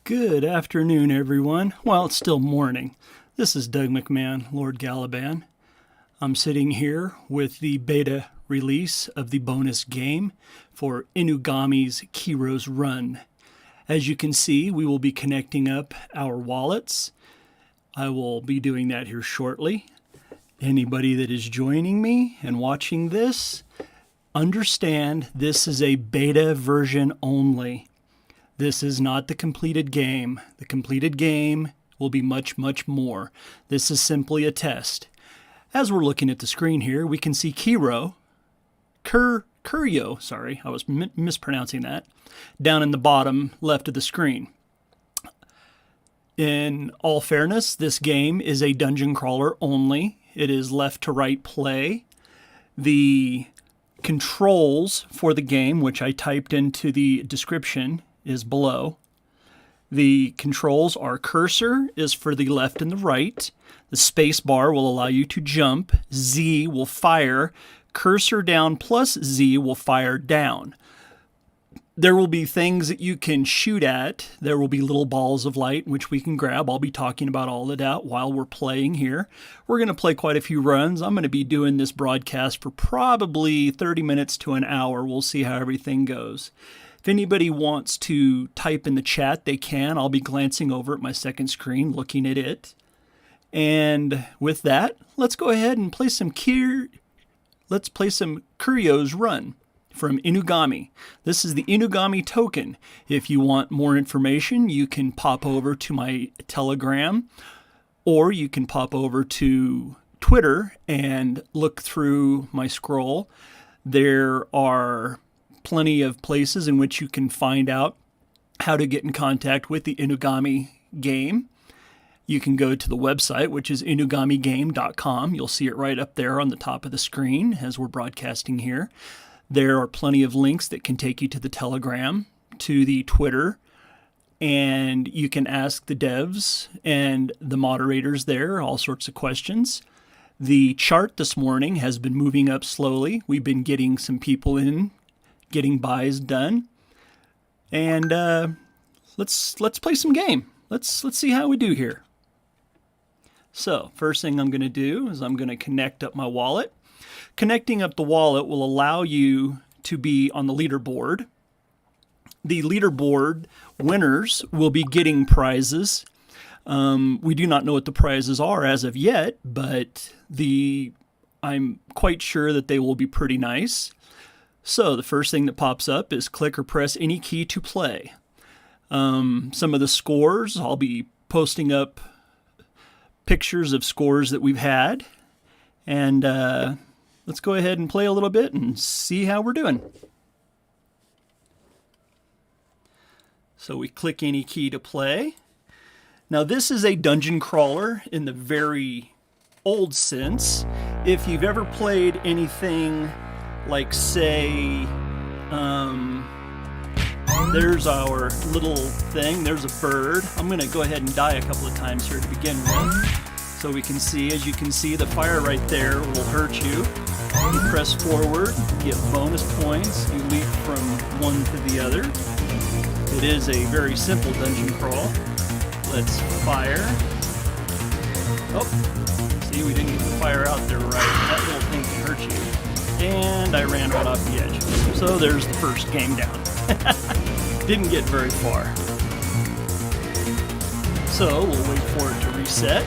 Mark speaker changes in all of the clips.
Speaker 1: Good afternoon, everyone. Well, it's still morning. This is Doug McMahon, Lord Galaban. I'm sitting here with the beta release of the bonus game for Inugami's Kiryo's Run. As you can see, we will be connecting up our wallets. I will be doing that here shortly. Anybody that is joining me and watching this, understand this is a beta version only. This is not the completed game. The completed game will be much, much more. This is simply a test. As we're looking at the screen here, we can see Kiryo, sorry, I was mispronouncing that, down in the bottom left of the screen. In all fairness, this game is a dungeon crawler only. It is left to right play. The controls for the game, which I typed into the description, is below. The controls are cursor is for the left and the right. The space bar will allow you to jump. Z will fire. Cursor down plus Z will fire down. There will be things that you can shoot at. There will be little balls of light which we can grab. I'll be talking about all of that while we're playing here. We're going to play quite a few runs. I'm going to be doing this broadcast for probably 30 minutes to an hour. We'll see how everything goes. If anybody wants to type in the chat, they can. I'll be glancing over at my second screen, looking at it. And with that, let's go ahead and play some Kiryo's Run from Inugami. This is the Inugami token. If you want more information, you can pop over to my Telegram, or you can pop over to Twitter and look through my scroll. There are plenty of places in which you can find out how to get in contact with the Inugami game. You can go to the website, which is inugamigame.com. You'll see it right up there on the top of the screen as we're broadcasting here. There are plenty of links that can take you to the Telegram, to the Twitter, and you can ask the devs and the moderators there all sorts of questions. The chart this morning has been moving up slowly. We've been getting some people in, getting buys done, and let's play some game. Let's see how we do here. So first thing I'm going to do is I'm going to connect up my wallet. Connecting up the wallet will allow you to be on the leaderboard. The leaderboard winners will be getting prizes. We do not know what the prizes are as of yet, but I'm quite sure that they will be pretty nice. So the first thing that pops up is click or press any key to play. Some of the scores, I'll be posting up pictures of scores that we've had. And let's go ahead and play a little bit and see how we're doing. So we click any key to play. Now this is a dungeon crawler in the very old sense. If you've ever played anything like, say, there's our little thing, there's a bird. I'm going to go ahead and die a couple of times here to begin with. So we can see, as you can see, the fire right there will hurt you. You press forward, you get bonus points, you leap from one to the other. It is a very simple dungeon crawl. Let's fire. Oh, see, we didn't get the fire out there right. That little thing can hurt you. And I ran right off the edge. So there's the first game down. Didn't get very far. So we'll wait for it to reset.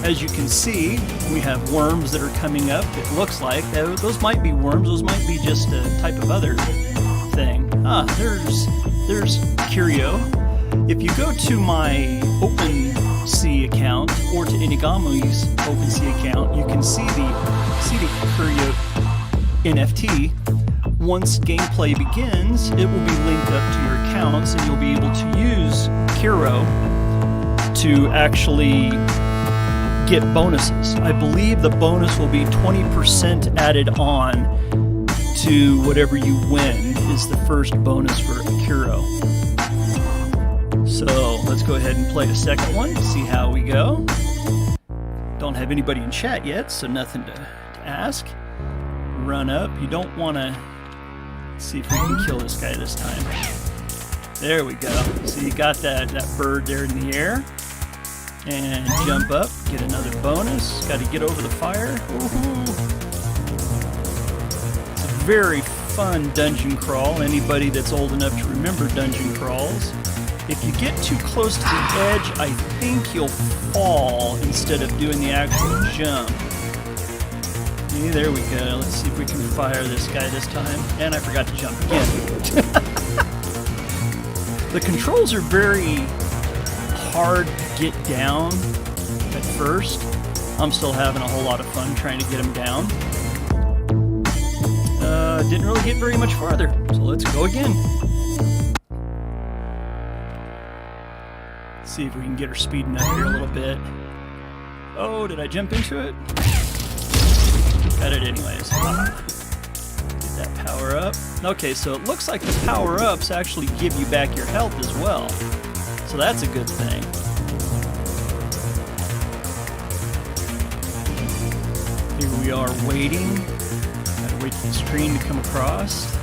Speaker 1: As you can see, we have worms that are coming up. It looks like those might be worms. Those might be just a type of other thing. There's Kiryo. If you go to my OpenSea account or to Inugami's OpenSea account, you can see the Kiryo NFT. Once gameplay begins, it will be linked up to your accounts, and you'll be able to use Kiryo to actually get bonuses. I believe the bonus will be 20% added on to whatever you win is the first bonus for Kiryo. So let's go ahead and play the second one, see how we go. Don't have anybody in chat yet, so nothing to ask. Run up. You don't want to... see if we can kill this guy this time. There we go. So you got that bird there in the air. And jump up, get another bonus. Got to get over the fire. Woohoo! It's a very fun dungeon crawl. Anybody that's old enough to remember dungeon crawls. If you get too close to the edge, I think you'll fall instead of doing the actual jump. Okay, there we go. Let's see if we can fire this guy this time. And I forgot to jump again. The controls are very hard to get down at first. I'm still having a whole lot of fun trying to get them down. Didn't really get very much farther, so let's go again. See if we can get her speeding up here a little bit. Oh, did I jump into it? Got it anyways. Get that power up. Okay, so it looks like the power-ups actually give you back your health as well. So that's a good thing. Here we are waiting. Gotta wait for the screen to come across.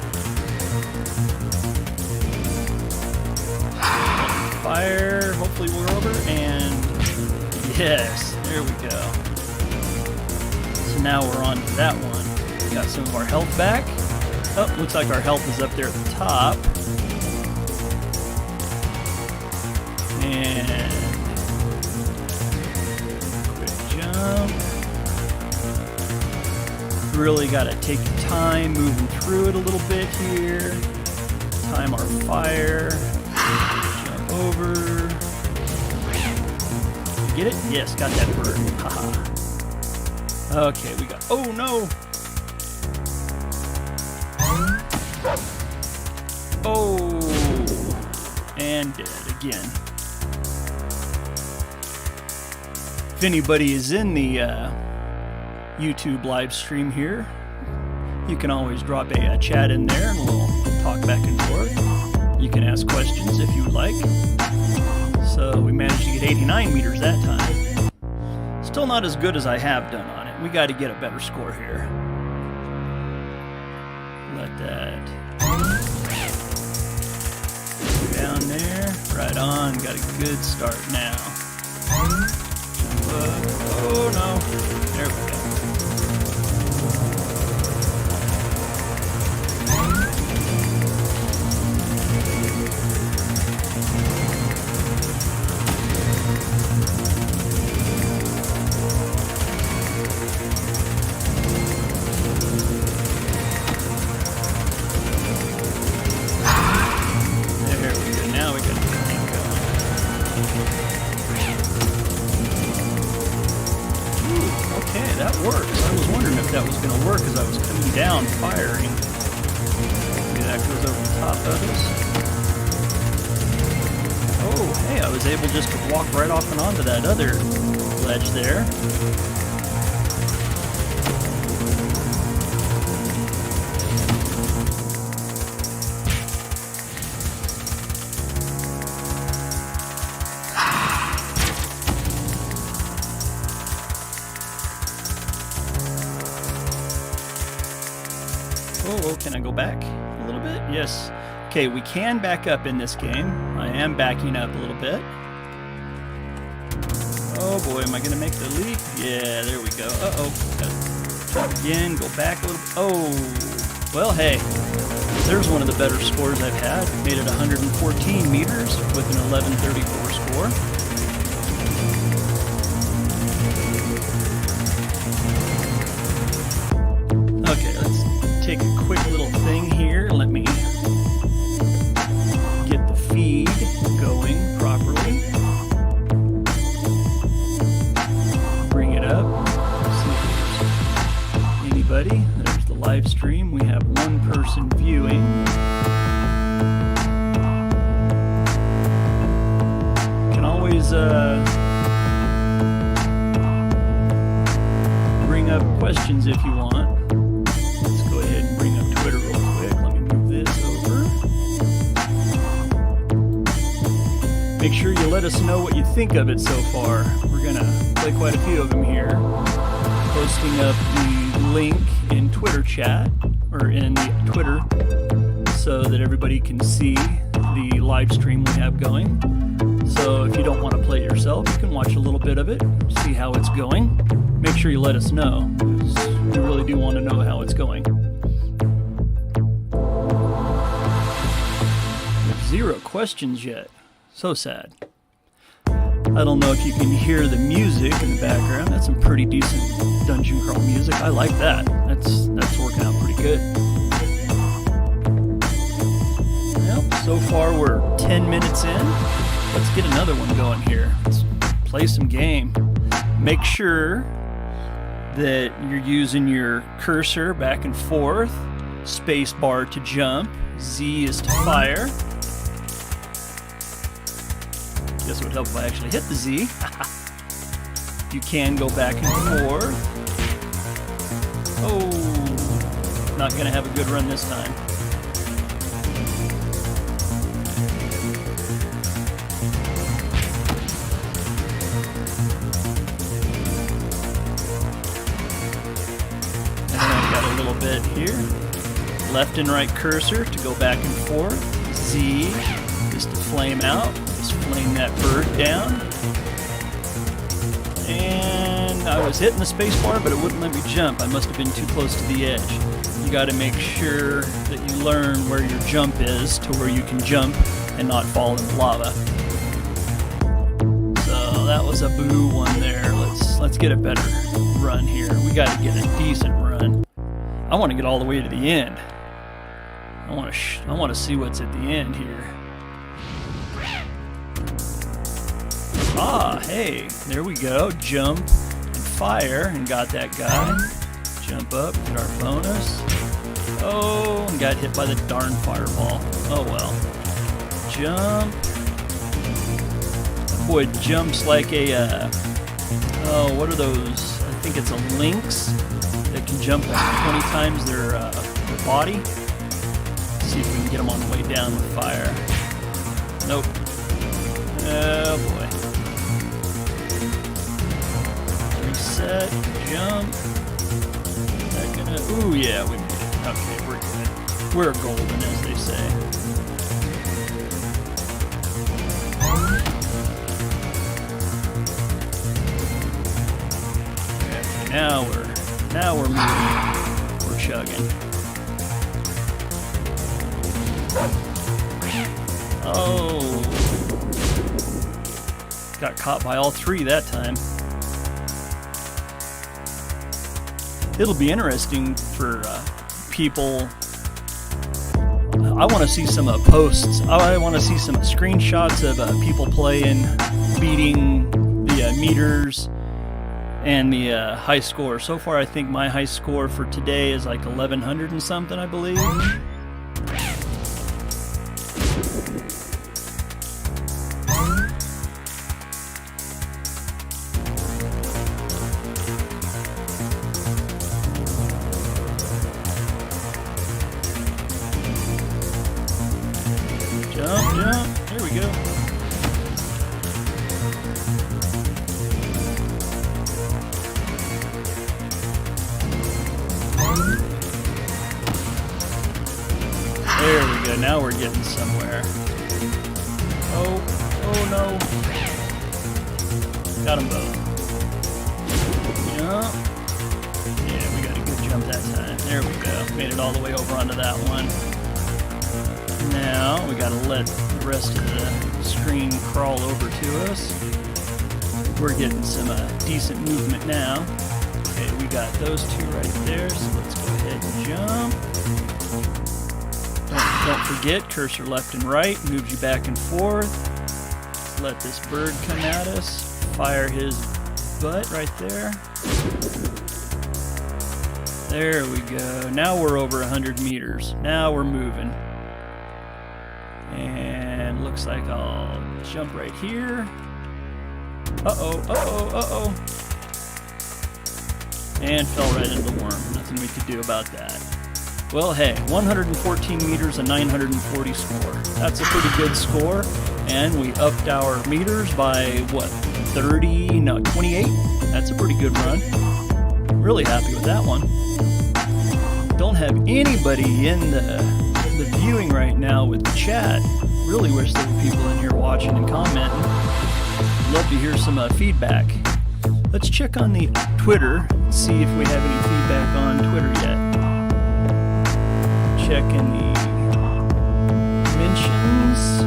Speaker 1: Fire, hopefully we're over, and yes, there we go. So now we're on to that one. Got some of our health back. Oh, looks like our health is up there at the top. And quick jump. Really got to take your time moving through it a little bit here. Time our fire. Jump over. Get it? Yes, got that bird. Haha. Okay, we got. Oh no! Oh! And dead again. If anybody is in the YouTube live stream here, you can always drop a chat in there and we'll talk back and forth. You can ask questions if you would like. So we managed to get 89 meters that time. Still not as good as I have done on it. We got to get a better score here. Let that down there. Right on. Got a good start now. Oh no. There we go. That works. I was wondering if that was going to work as I was coming down firing. Maybe that goes over the top of us. Oh, hey, I was able just to walk right off and onto that other ledge there. Oh, can I go back a little bit? Yes. Okay, we can back up in this game. I am backing up a little bit. Oh boy, am I going to make the leap? Yeah, there we go. Uh-oh. Gotta try again, go back a little. Oh, well, hey. There's one of the better scores I've had. Made it 114 meters with an 1134 score. Okay, let's take a quick little thing here. Let me get the feed going properly. Bring it up. See if there's anybody. There's the live stream. We have one person viewing. Can always bring up questions if you want. Make sure you let us know what you think of it so far. We're going to play quite a few of them here. Posting up the link in Twitter chat, or in the Twitter, so that everybody can see the live stream we have going. So if you don't want to play it yourself, you can watch a little bit of it, see how it's going. Make sure you let us know, because we really do want to know how it's going. There's 0 questions yet. So sad. I don't know if you can hear the music in the background. That's some pretty decent dungeon crawl music. I like that. That's working out pretty good. Well, so far we're 10 minutes in. Let's get another one going here. Let's play some game. Make sure that you're using your cursor back and forth. Space bar to jump. Z is to fire. Guess it would help if I actually hit the Z. You can go back and forth. Oh, not gonna have a good run this time. And I've got a little bit here. Left and right cursor to go back and forth. Z is to flame out. Just flame that bird down. And I was hitting the space bar, but it wouldn't let me jump. I must have been too close to the edge. You got to make sure that you learn where your jump is to where you can jump and not fall in the lava. So that was a boo one there. Let's get a better run here. We got to get a decent run. I want to get all the way to the end. I want to see what's at the end here. Ah, hey, there we go. Jump and fire, and got that guy. Jump up, get our bonus. Oh, and got hit by the darn fireball. Oh well. Jump. That boy jumps like a, oh, what are those? I think it's a lynx that can jump like 20 times their body. Let's see if we can get them on the way down with fire. Nope. Oh boy. Reset, jump. Is that gonna? Ooh, yeah, we made it. Okay, we're good. We're golden, as they say. Okay, now we're moving. We're chugging. Oh, got caught by all 3 that time. It'll be interesting for people. I want to see some posts. I want to see some screenshots of people playing, beating the meters and the high score. So far, I think my high score for today is like 1100 and something, I believe. Jump, jump. There we go. There we go. Now we're getting somewhere. Oh no. Got them both. Jump. Yeah, we got a good jump that time. There we go. Made it all the way over onto that one. Now we gotta let the rest of the screen crawl over to us. We're getting some decent movement now. Okay, we got those 2 right there, so let's go ahead and jump. Don't forget, cursor left and right moves you back and forth. Let this bird come at us. Fire his butt right there. There we go. Now we're over 100 meters. Now we're moving. And looks like I'll jump right here. Uh-oh. And fell right into the worm. Nothing we could do about that. Well, hey, 114 meters, a 940 score. That's a pretty good score. And we upped our meters by, what, 28? That's a pretty good run. Really happy with that one. Don't have anybody in the viewing right now with the chat. really wish there were people in here watching and commenting. Love to hear some feedback. Let's check on the Twitter, see if we have any feedback on Twitter yet. Check in the mentions.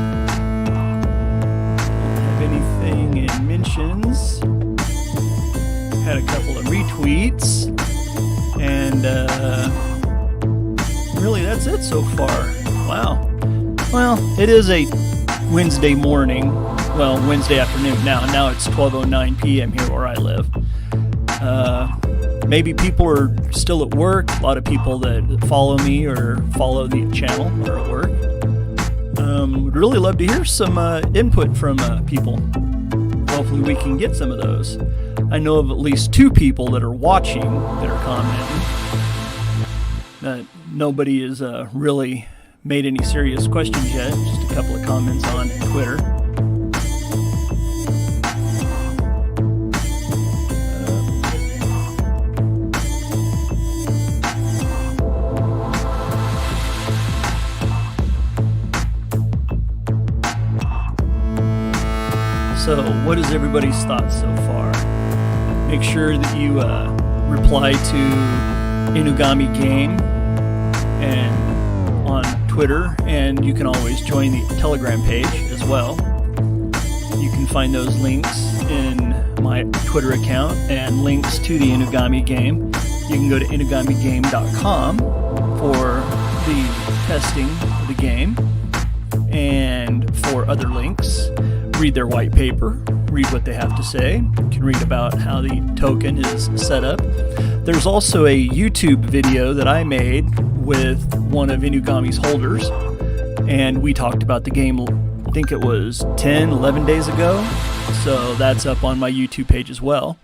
Speaker 1: Don't have anything in mentions. Had a couple of retweets. And really that's it so far. Wow. Well, it is a Wednesday morning. Well, Wednesday afternoon now. Now it's 12:09 p.m. here where I live. Maybe people are still at work. A lot of people that follow me or follow the channel are at work. Would really love to hear some input from people. Hopefully we can get some of those. I know of at least 2 people that are watching that are commenting. Nobody has really made any serious questions yet. Just a couple of comments on Twitter. So, what is everybody's thoughts so far? Make sure that you reply to Inugami Game and on Twitter, and you can always join the Telegram page as well. You can find those links in my Twitter account and links to the Inugami Game. You can go to inugamigame.com for the testing of the game and for other links. Read their white paper, read what they have to say. You can read about how the token is set up. There's also a YouTube video that I made with one of Inugami's holders, and we talked about the game, I think it was 10, 11 days ago, so that's up on my YouTube page as well.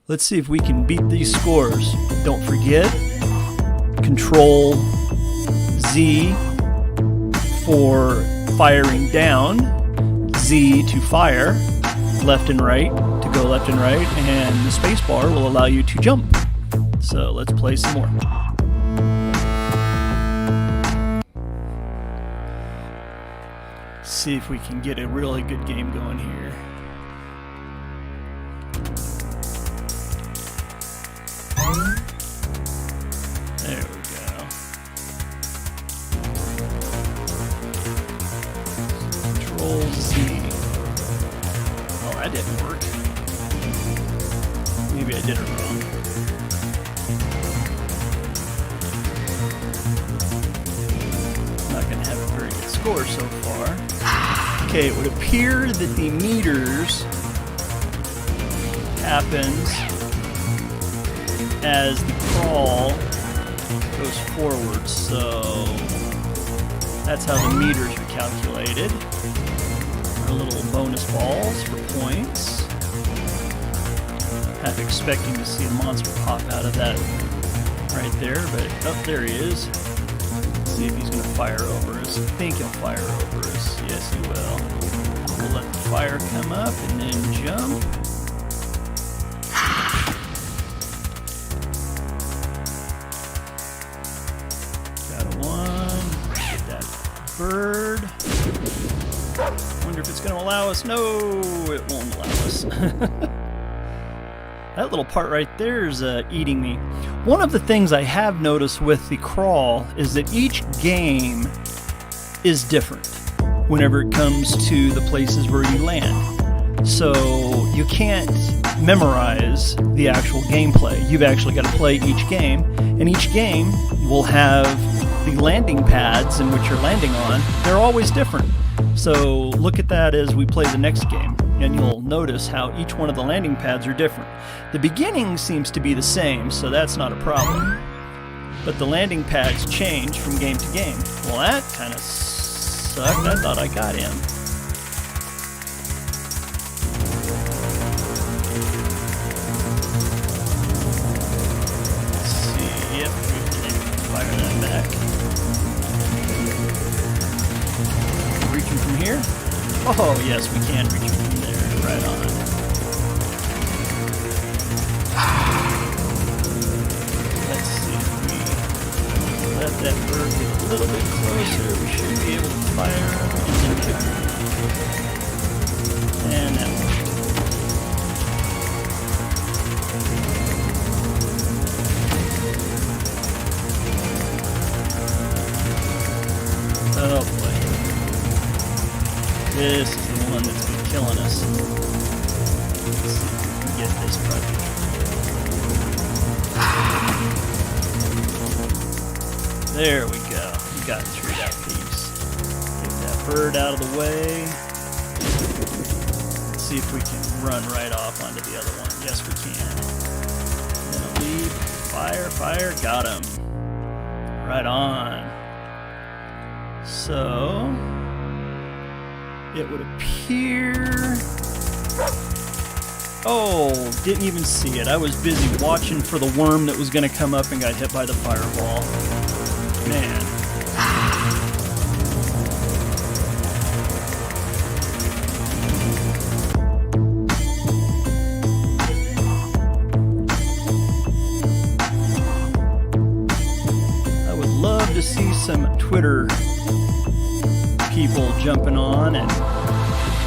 Speaker 1: Let's see if we can beat these scores. Don't forget, Control Z for firing down, Z to fire, left and right to go left and right, and the space bar will allow you to jump. So let's play some more. See if we can get a really good game going here. There we go. Control Z. Oh, that didn't work. Maybe I did it wrong. Not going to have a very good score so far. Okay, it would appear that the meters happens as the crawl goes forward, so that's how the meters are calculated. Our little bonus balls for points. Half expecting to see a monster pop out of that right there, but oh, there he is. Let's see if he's going to fire over us. I think he'll fire over us. Yes, he will. We'll let the fire come up and then jump. Got a one. Get that bird. Wonder if it's going to allow us. No, it won't allow us. That little part right there is eating me. One of the things I have noticed with the crawl is that each game is different whenever it comes to the places where you land. So you can't memorize the actual gameplay. You've actually got to play each game, and each game will have the landing pads in which you're landing on. They're always different. So look at that as we play the next game, and you'll notice how each one of the landing pads are different. The beginning seems to be the same, so that's not a problem. But the landing pads change from game to game. Well, that kind of sucked. I thought I got him. Let's see. Yep, we can fire that back. Reaching from here? Oh, yes, we can reach from there. Right on. Let's see if we let that bird get a little bit closer. We should be able to fire. And that one. Oh boy. This is the one that's been killing us. Let's see if we can get this puppy. There we go. We got through that piece. Get that bird out of the way. Let's see if we can run right off onto the other one. Yes, we can. And then a lead. Fire, fire. Got him. Right on. So, it would appear... Oh, didn't even see it. I was busy watching for the worm that was going to come up and got hit by the fireball. Man. I would love to see some Twitter people jumping on and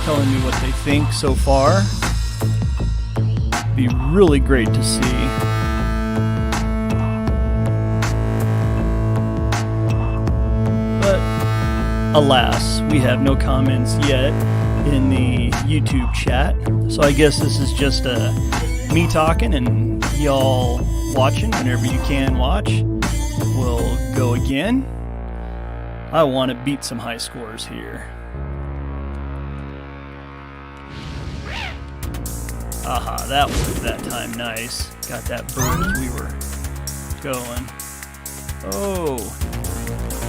Speaker 1: telling me what they think so far. Be really great to see. But alas, we have no comments yet in the YouTube chat. So I guess this is just me talking and y'all watching whenever you can watch. We'll go again. I want to beat some high scores here. Aha, that worked that time. Nice. Got that bird as we were going. Oh,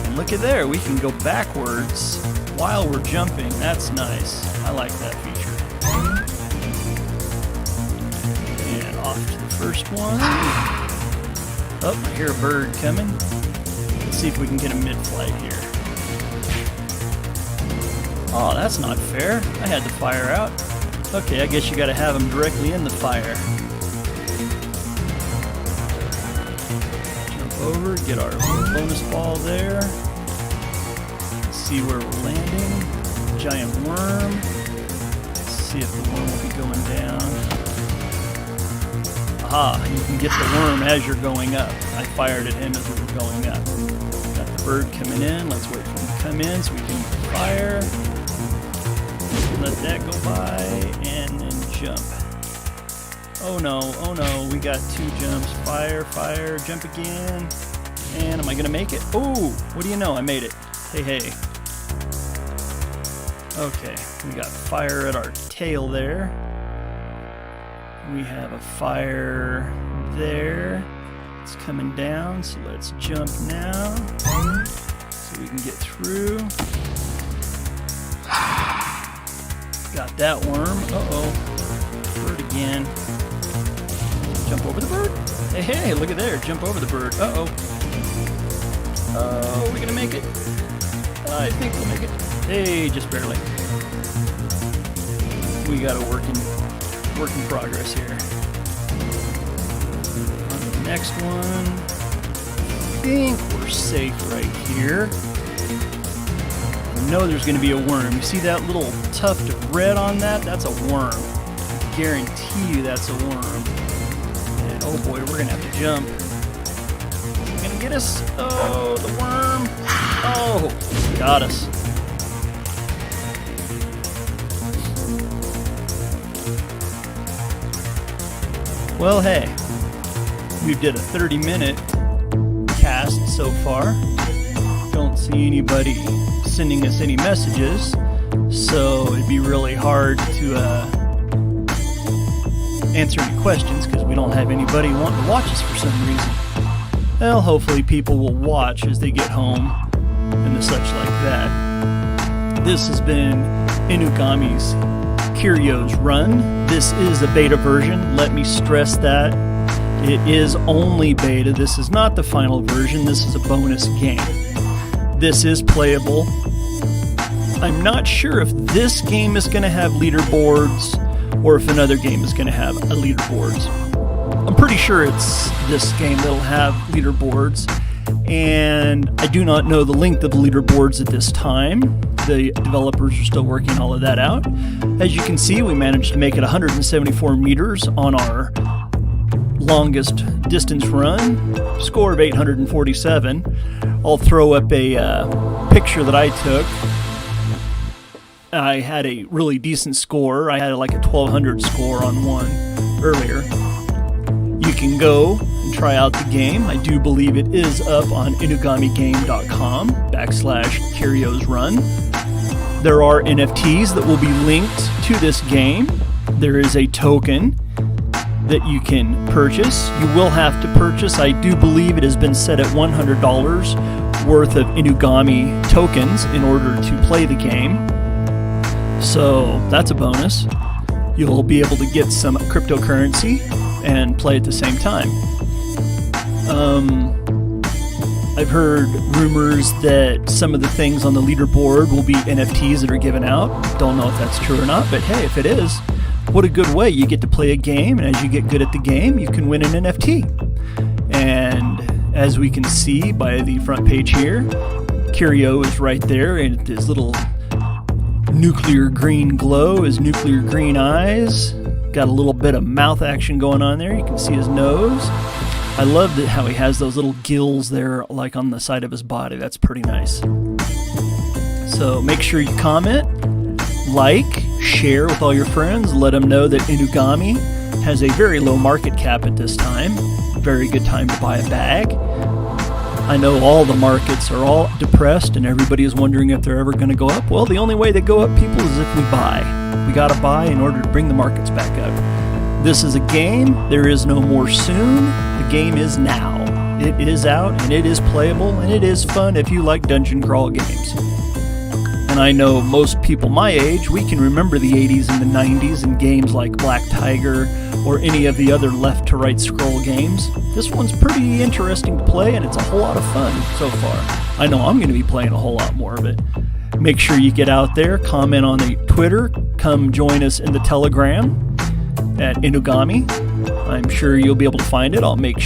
Speaker 1: and look at there. We can go backwards while we're jumping. That's nice. I like that feature. And off to the first one. Oh, I hear a bird coming. Let's see if we can get a mid-flight here. Oh, that's not fair. I had the fire out. Okay, I guess you gotta have them directly in the fire. Jump over, get our bonus ball there. Let's see where we're landing. Giant worm. Let's see if the worm will be going down. Aha, you can get the worm as you're going up. I fired at him as we were going up. Got the bird coming in. Let's wait for him to come in so we can fire. Let that go by and then jump. Oh no, we got two jumps. Fire, fire, jump again. And am I gonna make it? Oh, what do you know? I made it. Hey, hey. Okay, we got fire at our tail there. We have a fire there. It's coming down, so let's jump now so we can get through. Got that worm. Uh-oh. Bird again. Jump over the bird. Hey, hey, look at there. Jump over the bird. Uh-oh. Oh, are we gonna make it? I think we'll make it. Hey, just barely. We got a work in progress here. On the next one, I think we're safe right here. I know there's going to be a worm. You see that little tuft of red on that? That's a worm. I guarantee you that's a worm. And oh boy, we're going to have to jump. Is it going to get us? Oh, the worm. Oh, got us. Well, hey, we did a 30-minute cast so far. Don't see anybody sending us any messages, so it'd be really hard to answer any questions because we don't have anybody wanting to watch us for some reason. Well, hopefully people will watch as they get home and such like that. This has been Inugami's Kiryo's run. This is a beta version. Let me stress that. It is only beta. This is not the final version. This is a bonus game. This is playable. I'm not sure if this game is going to have leaderboards or if another game is going to have a leaderboards. I'm pretty sure it's this game that'll have leaderboards, and I do not know the length of the leaderboards at this time. The developers are still working all of that out. As you can see, we managed to make it 174 meters on our longest distance run, score of 847. I'll throw up a picture that I took. I had a really decent score. I had like a 1200 score on one earlier. You can go and try out the game. I do believe it is up on inugamigame.com/Kiryo's Run. There are NFTs that will be linked to this game. There is a token that you can purchase. You will have to purchase. I do believe it has been set at $100 worth of Inugami tokens in order to play the game. So that's a bonus. You'll be able to get some cryptocurrency and play at the same time. I've heard rumors that some of the things on the leaderboard will be NFTs that are given out. Don't know if that's true or not, but hey, if it is, what a good way. You get to play a game, and as you get good at the game, you can win an NFT. And as we can see by the front page here, Kiryo is right there, and his little nuclear green glow, his nuclear green eyes. Got a little bit of mouth action going on there. You can see his nose. I love how he has those little gills there, like on the side of his body. That's pretty nice. So make sure you comment, like, share with all your friends. Let them know that Inugami has a very low market cap at this time. Very good time to buy a bag. I know all the markets are all depressed and everybody is wondering if they're ever going to go up. Well, the only way they go up, people, is if we buy. We got to buy in order to bring the markets back up. This is a game. There is no more soon. The game is now. It is out and it is playable and it is fun if you like dungeon crawl games. And I know most people my age, we can remember the 80s and the 90s and games like Black Tiger or any of the other left to right scroll games. This one's pretty interesting to play and it's a whole lot of fun so far. I know I'm going to be playing a whole lot more of it. Make sure you get out there, comment on the Twitter, come join us in the Telegram at Inugami. I'm sure you'll be able to find it. I'll make